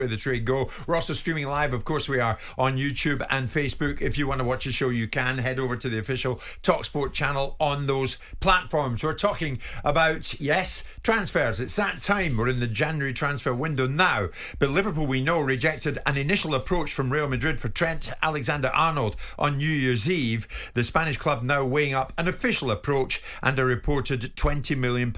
Where the trade go. We're also streaming live, of course we are, on YouTube and Facebook. If you want to watch the show, you can head over to the official talkSPORT channel on those platforms. We're talking about, yes, transfers. It's that time. We're in the January transfer window now, but Liverpool, we know, rejected an initial approach from Real Madrid for Trent Alexander-Arnold on New Year's Eve. The Spanish club now weighing up an official approach and a reported £20 million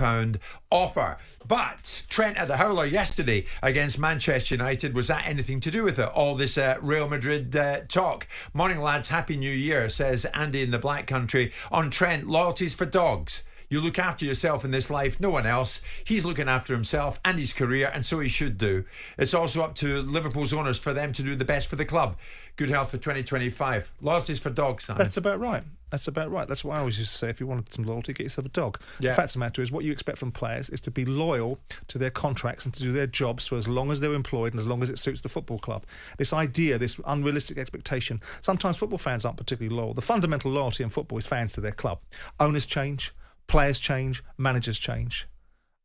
offer. But Trent had a howler yesterday against Manchester United. Was that anything to do with it? All this Real Madrid talk. Morning, lads. Happy New Year, says Andy in the Black Country. On Trent, loyalties for dogs. You look after yourself in this life, no one else. He's looking after himself and his career, and so he should do. It's also up to Liverpool's owners for them to do the best for the club. Good health for 2025. Loyalties for dogs, Simon. That's about right. That's about right. That's what I always used to say. If you wanted some loyalty, get yourself a dog. Yeah. The fact of the matter is, what you expect from players is to be loyal to their contracts and to do their jobs for as long as they're employed and as long as it suits the football club. This idea, this unrealistic expectation, sometimes football fans aren't particularly loyal. The fundamental loyalty in football is fans to their club. Owners change, players change, managers change.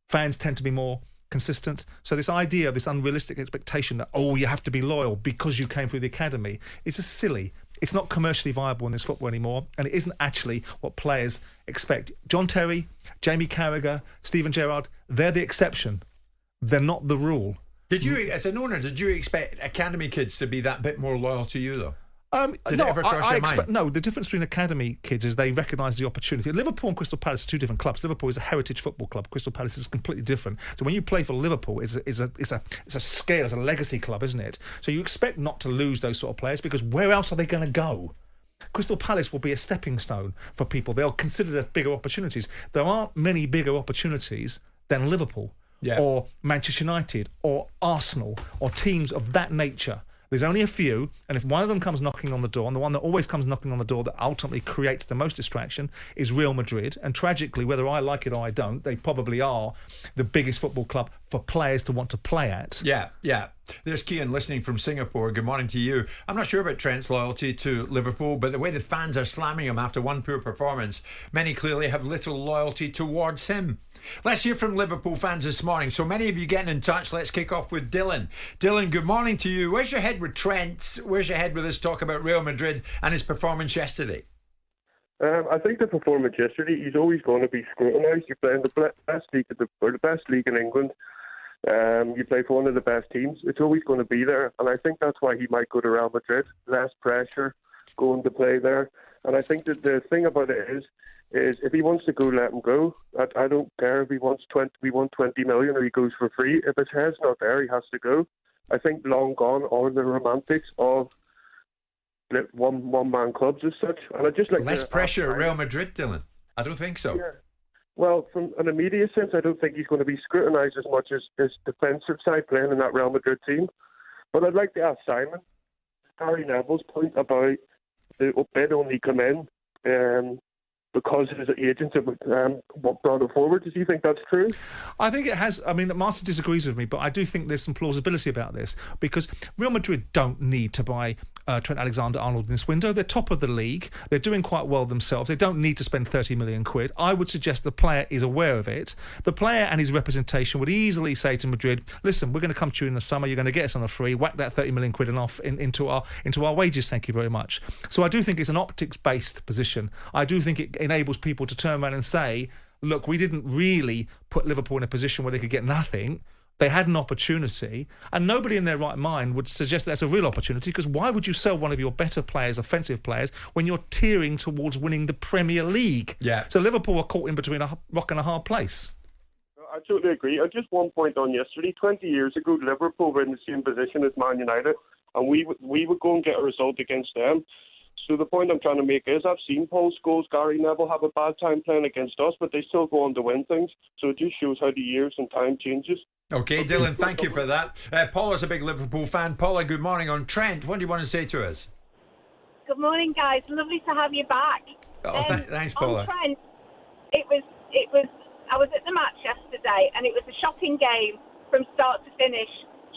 Fans tend to be more consistent. So this idea of this unrealistic expectation that, you have to be loyal because you came through the academy is just silly. It's not commercially viable in this football anymore, and it isn't actually what players expect. John Terry, Jamie Carragher, Steven Gerrard, they're the exception. They're not the rule. Did you, as an owner, did you expect academy kids to be that bit more loyal to you, though? Did it ever cross your mind? No, the difference between academy kids is they recognise the opportunity. Liverpool and Crystal Palace are two different clubs. Liverpool is a heritage football club. Crystal Palace is completely different. So when you play for Liverpool, it's a scale, it's a legacy club, isn't it? So you expect not to lose those sort of players because where else are they going to go? Crystal Palace will be a stepping stone for people. They'll consider there bigger opportunities. There aren't many bigger opportunities than Liverpool or Manchester United or Arsenal or teams of that nature. There's only a few, and if one of them comes knocking on the door, and the one that always comes knocking on the door that ultimately creates the most distraction is Real Madrid, and tragically, whether I like it or I don't, they probably are the biggest football club for players to want to play at. Yeah. There's Keown listening from Singapore. Good morning to you. I'm not sure about Trent's loyalty to Liverpool, but the way the fans are slamming him after one poor performance, many clearly have little loyalty towards him. Let's hear from Liverpool fans this morning. So many of you getting in touch. Let's kick off with Dylan. Dylan, good morning to you. Where's your head with Trent? Where's your head with this talk about Real Madrid and his performance yesterday? I think the performance yesterday, he's always going to be scrutinised. You're playing the best league in England. You play for one of the best teams. It's always going to be there, and I think that's why he might go to Real Madrid. Less pressure going to play there, and I think that the thing about it is if he wants to go, let him go. I don't care if he wants 20 million or he goes for free. If his head's not there, he has to go. I think long gone are the romantics of one-man clubs as such. And I just like less pressure at Real Madrid, Dylan. I don't think so. Yeah. Well, from an immediate sense, I don't think he's going to be scrutinised as much as his defensive side playing in that Real Madrid team. But I'd like to ask Simon, Gary Neville's point about the bid only come in because his agents have brought it forward. Does he think that's true? I think it has. I mean, Martin disagrees with me, but I do think there's some plausibility about this because Real Madrid don't need to buy Trent Alexander-Arnold in this window. They're top of the league. They're doing quite well themselves. They don't need to spend 30 million quid. I would suggest the player is aware of it. The player and his representation would easily say to Madrid, listen, we're going to come to you in the summer. You're going to get us on a free. Whack that 30 million quid into our wages. Thank you very much. So I do think it's an optics-based position. I do think it enables people to turn around and say, look, we didn't really put Liverpool in a position where they could get nothing. They had an opportunity, and nobody in their right mind would suggest that's a real opportunity, because why would you sell one of your better players, offensive players, when you're tearing towards winning the Premier League? Yeah. So Liverpool are caught in between a rock and a hard place. I totally agree. Just one point on yesterday. 20 years ago, Liverpool were in the same position as Man United, and we would go and get a result against them. So the point I'm trying to make is I've seen Paul Scholes, Gary Neville have a bad time playing against us, but they still go on to win things. So it just shows how the years and time changes. Okay, Dylan, thank you for that. Paula's a big Liverpool fan. Paula, good morning. On Trent, what do you want to say to us? Good morning, guys. Lovely to have you back. Oh, thanks, Paula. On Trent, it was. I was at the match yesterday, and it was a shocking game from start to finish.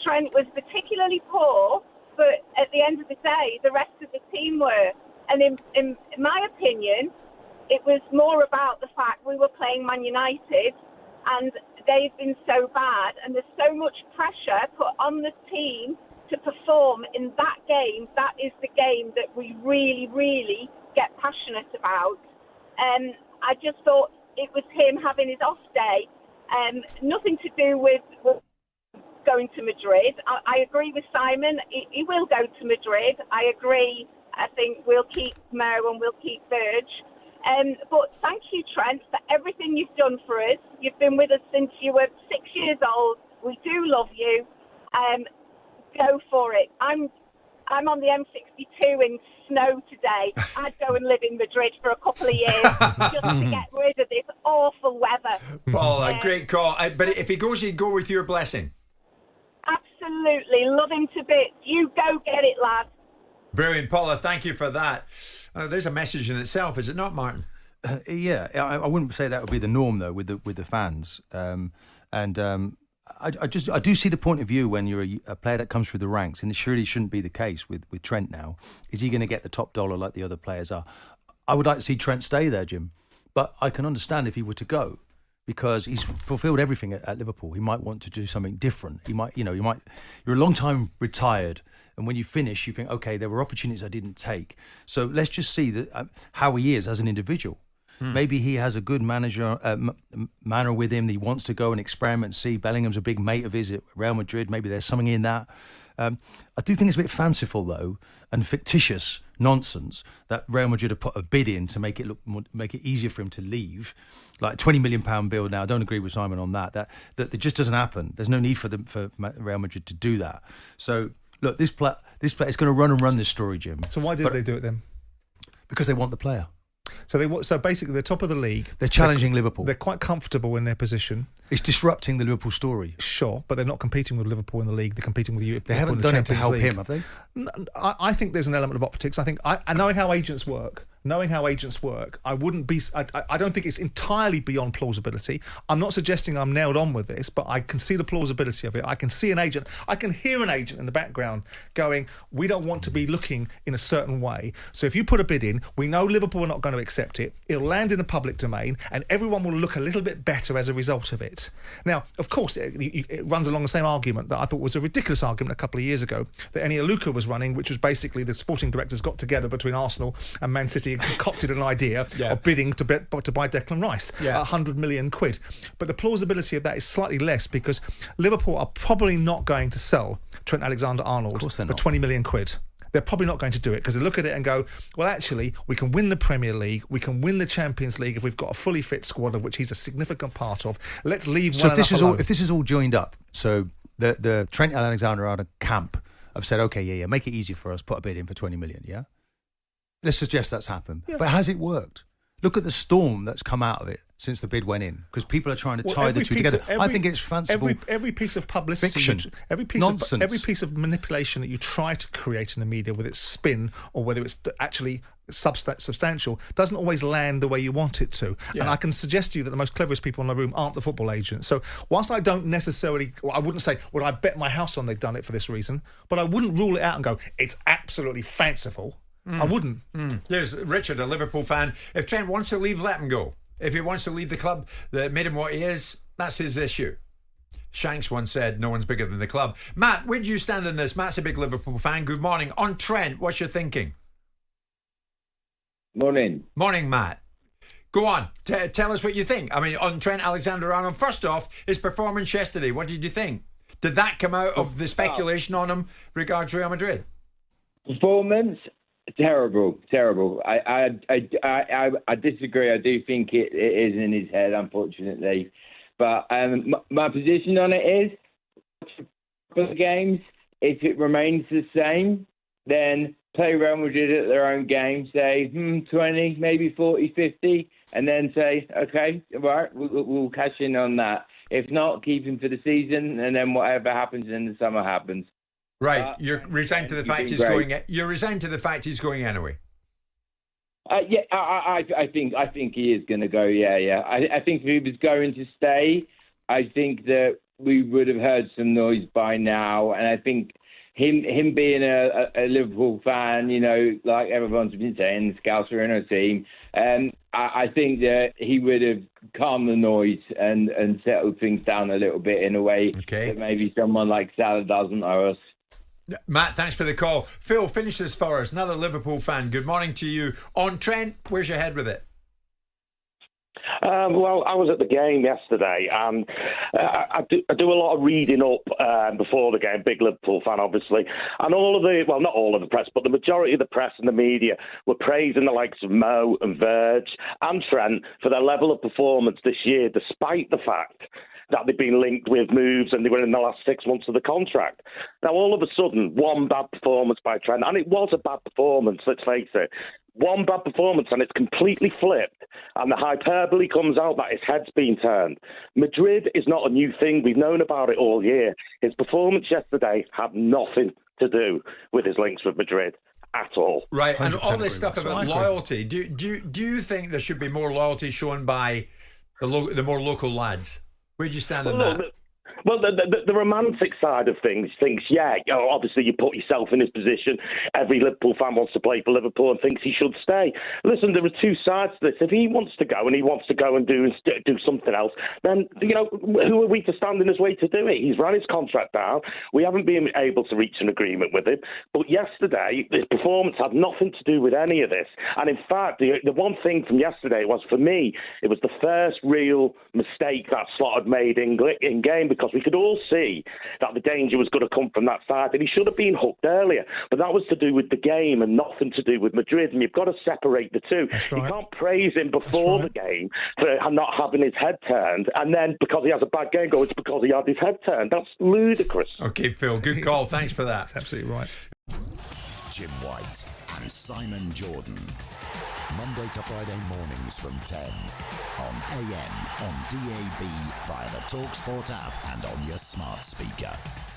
Trent was particularly poor, but at the end of the day, the rest of the team were. And in my opinion, it was more about the fact we were playing Man United, and they've been so bad, and there's so much pressure put on the team to perform in that game. That is the game that we really, really get passionate about. I just thought it was him having his off day. Nothing to do with going to Madrid. I agree with Simon. He will go to Madrid. I agree. I think we'll keep Mo and we'll keep Burge. But thank you, Trent, for everything you've done for us. You've been with us since you were 6 years old. We do love you. Go for it. I'm on the M62 in snow today. I'd go and live in Madrid for a couple of years just to get rid of this awful weather. Paula, great call. But if he goes, he'd go with your blessing. Absolutely. Love him to bits. You go get it, lad. Brilliant, Paula. Thank you for that. There's a message in itself, is it not, Martin? Yeah, I wouldn't say that would be the norm though with the fans. I do see the point of view when you're a player that comes through the ranks, and it surely shouldn't be the case with Trent now. Is he going to get the top dollar like the other players are? I would like to see Trent stay there, Jim, but I can understand if he were to go, because he's fulfilled everything at Liverpool. He might want to do something different. You're a long time retired, and when you finish, you think, okay, there were opportunities I didn't take. So let's just see how he is as an individual. Maybe he has a good manner with him. He wants to go and experiment and see. Bellingham's a big mate of his at Real Madrid. Maybe there's something in that. I do think it's a bit fanciful, though, and fictitious nonsense that Real Madrid have put a bid in to make it easier for him to leave. Like a £20 million bill now. I don't agree with Simon on that. That just doesn't happen. There's no need for Real Madrid to do that. So, look, this player is going to run this story, Jim. So why did they do it then? Because they want the player. So basically, they're top of the league. They're challenging Liverpool. They're quite comfortable in their position. It's disrupting the Liverpool story. Sure, but they're not competing with Liverpool in the league. They're competing with Europe. They haven't done it to help him, have they? I think there's an element of optics. I think, knowing how agents work, I wouldn't be. I don't think it's entirely beyond plausibility. I'm not suggesting I'm nailed on with this, but I can see the plausibility of it. I can see an agent. I can hear an agent in the background going, "We don't want to be looking in a certain way. So if you put a bid in, we know Liverpool are not going to accept it. It'll land in the public domain, and everyone will look a little bit better as a result of it." Now, of course, it runs along the same argument that I thought was a ridiculous argument a couple of years ago that Eni Aluka was running, which was basically the sporting directors got together between Arsenal and Man City and concocted an idea of bidding to buy Declan Rice, £100 million. But the plausibility of that is slightly less because Liverpool are probably not going to sell Trent Alexander-Arnold for £20 million. They're probably not going to do it because they look at it and go, well, actually, we can win the Premier League, we can win the Champions League if we've got a fully fit squad of which he's a significant part of. Let's leave one enough alone. If this is all joined up, so the Trent Alexander-Arnold camp have said, okay, make it easy for us, put a bid in for 20 million, yeah? Let's suggest that's happened. Yeah. But has it worked? Look at the storm that's come out of it since the bid went in, because people are trying to tie the two together. I think it's fanciful. Every piece of publicity, fiction, every piece of manipulation that you try to create in the media, whether it's spin or whether it's actually substantial, doesn't always land the way you want it to. Yeah. And I can suggest to you that the most cleverest people in the room aren't the football agents. So whilst I don't necessarily, I wouldn't say, would I bet my house on they've done it for this reason, but I wouldn't rule it out and go, it's absolutely fanciful. I wouldn't. There's Richard, a Liverpool fan. If Trent wants to leave, let him go. If he wants to leave the club that made him what he is, that's his issue. Shanks once said, no one's bigger than the club. Matt, where do you stand on this? Matt's a big Liverpool fan. Good morning. On Trent, what's your thinking? Morning. Morning, Matt. Go on. Tell us what you think. I mean, on Trent Alexander-Arnold, first off, his performance yesterday, what did you think? Did that come out of the speculation on him regards Real Madrid? Performance? Terrible. I disagree. I do think it is in his head, unfortunately. But my position on it is, for the games, if it remains the same, then play Real Madrid at their own game, say 20, maybe 40, 50, and then say, okay, right, we'll cash in on that. If not, keep him for the season, and then whatever happens in the summer happens. Right, you're resigned to the fact he's going. You're resigned to the fact he's going anyway. Yeah, I think he is going to go. Yeah. I think if he was going to stay, I think that we would have heard some noise by now. And I think him being a Liverpool fan, you know, like everyone's been saying, Scouts are in our team. I think that he would have calmed the noise and settled things down a little bit in a way that maybe someone like Salah doesn't, or us. Matt, thanks for the call. Phil, finish this for us. Another Liverpool fan. Good morning to you. On Trent, where's your head with it? Well, I was at the game yesterday, and I do a lot of reading up before the game. Big Liverpool fan, obviously, and not all of the press, but the majority of the press and the media were praising the likes of Mo and Verge and Trent for their level of performance this year, despite the fact that they've been linked with moves and they were in the last 6 months of the contract. Now, all of a sudden, one bad performance by Trent, and it was a bad performance, let's face it. One bad performance and it's completely flipped, and the hyperbole comes out that his head's been turned. Madrid is not a new thing. We've known about it all year. His performance yesterday had nothing to do with his links with Madrid at all. Right, and all this stuff about loyalty, do you think there should be more loyalty shown by the more local lads? Where do you stand on that? Well, the romantic side of things thinks, obviously you put yourself in his position. Every Liverpool fan wants to play for Liverpool and thinks he should stay. Listen, there are two sides to this. If he wants to go and he wants to go and do something else, then, you know, who are we to stand in his way to do it? He's run his contract down. We haven't been able to reach an agreement with him. But yesterday, his performance had nothing to do with any of this. And in fact, the one thing from yesterday was, for me, it was the first real mistake that Slot had made in game, because we could all see that the danger was going to come from that side, and he should have been hooked earlier. But that was to do with the game and nothing to do with Madrid, and you've got to separate the two. That's right. You can't praise him before the game for not having his head turned, and then because he has a bad game, go, it's because he had his head turned. That's ludicrous. Okay, Phil, good call. Thanks for that. That's absolutely right. Jim White and Simon Jordan. Monday to Friday mornings from 10 on AM, on DAB, via the talkSPORT app and on your smart speaker.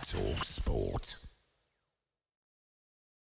talkSPORT.